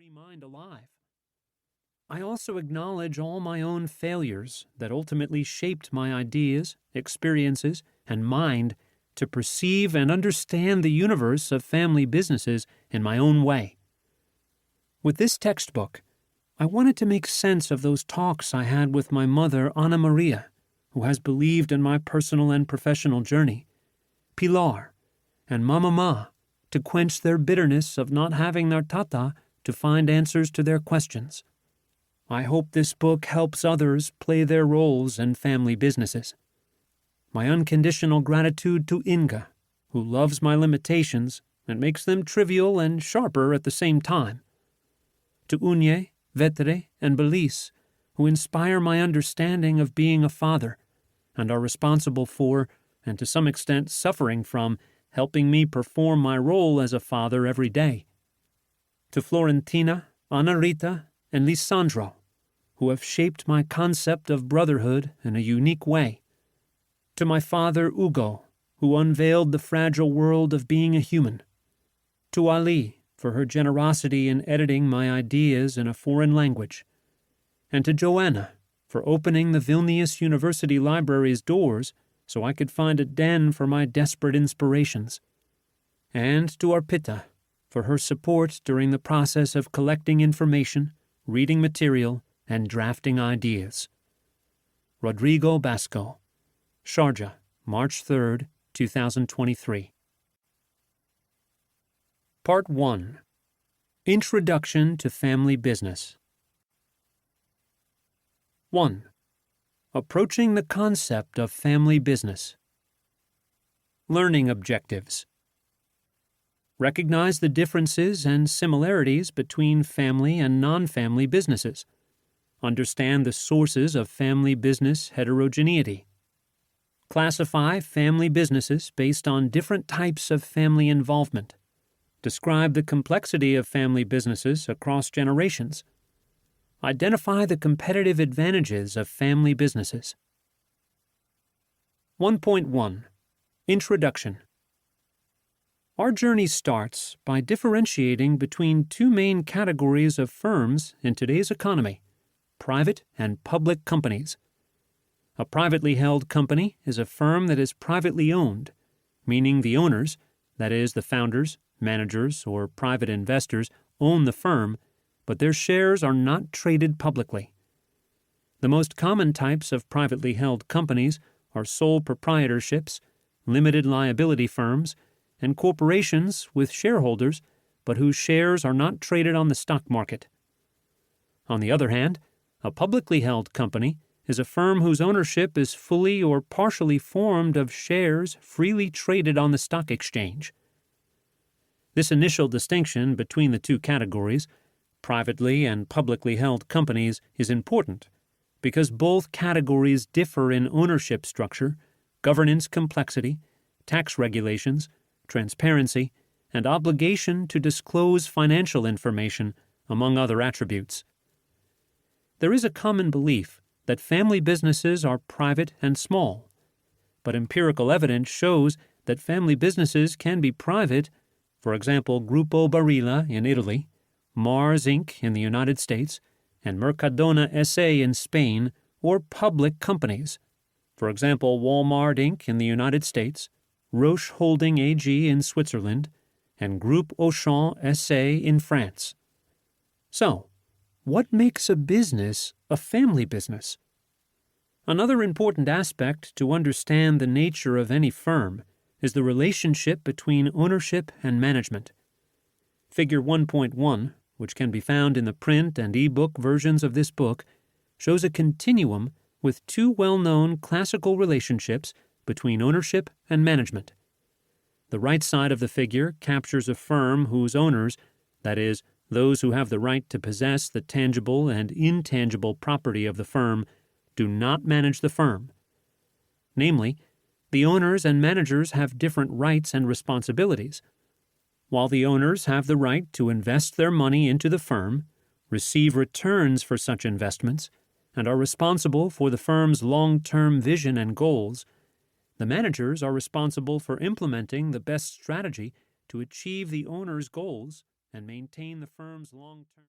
me mind alive. I also acknowledge all my own failures that ultimately shaped my ideas, experiences, and mind to perceive and understand the universe of family businesses in my own way. With this textbook, I wanted to make sense of those talks I had with my mother, Ana Maria, who has believed in my personal and professional journey, Pilar, and Mama Ma, to quench their bitterness of not having their tata to find answers to their questions. I hope this book helps others play their roles in family businesses. My unconditional gratitude to Inga, who loves my limitations and makes them trivial and sharper at the same time. To Unye, Vetre, and Belize, who inspire my understanding of being a father and are responsible for, and to some extent suffering from, helping me perform my role as a father every day. To Florentina, Ana Rita, and Lisandro, who have shaped my concept of brotherhood in a unique way. To my father, Ugo, who unveiled the fragile world of being a human. To Ali, for her generosity in editing my ideas in a foreign language. And to Joanna, for opening the Vilnius University Library's doors so I could find a den for my desperate inspirations. And to Arpita, for her support during the process of collecting information, reading material, and drafting ideas. Rodrigo Basco, Sharjah, March 3, 2023. Part 1. Introduction to Family Business. 1. Approaching the concept of family business. Learning objectives. Recognize the differences and similarities between family and non-family businesses. Understand the sources of family business heterogeneity. Classify family businesses based on different types of family involvement. Describe the complexity of family businesses across generations. Identify the competitive advantages of family businesses. 1.1. Introduction. Our journey starts by differentiating between two main categories of firms in today's economy: private and public companies. A privately held company is a firm that is privately owned, meaning the owners, that is, the founders, managers, or private investors, own the firm, but their shares are not traded publicly. The most common types of privately held companies are sole proprietorships, limited liability firms, and corporations with shareholders, but whose shares are not traded on the stock market. On the other hand, a publicly held company is a firm whose ownership is fully or partially formed of shares freely traded on the stock exchange. This initial distinction between the two categories, privately and publicly held companies, is important because both categories differ in ownership structure, governance complexity, tax regulations, transparency, and obligation to disclose financial information, among other attributes. There is a common belief that family businesses are private and small, but empirical evidence shows that family businesses can be private, for example, Gruppo Barilla in Italy, Mars Inc. in the United States, and Mercadona S.A. in Spain, or public companies, for example, Walmart Inc. in the United States, Roche Holding AG in Switzerland, and Groupe Auchan S.A. in France. So, what makes a business a family business? Another important aspect to understand the nature of any firm is the relationship between ownership and management. Figure 1.1, which can be found in the print and e-book versions of this book, shows a continuum with two well-known classical relationships between ownership and management. The right side of the figure captures a firm whose owners, that is, those who have the right to possess the tangible and intangible property of the firm, do not manage the firm. Namely, the owners and managers have different rights and responsibilities. While the owners have the right to invest their money into the firm, receive returns for such investments, and are responsible for the firm's long-term vision and goals, the managers are responsible for implementing the best strategy to achieve the owner's goals and maintain the firm's long-term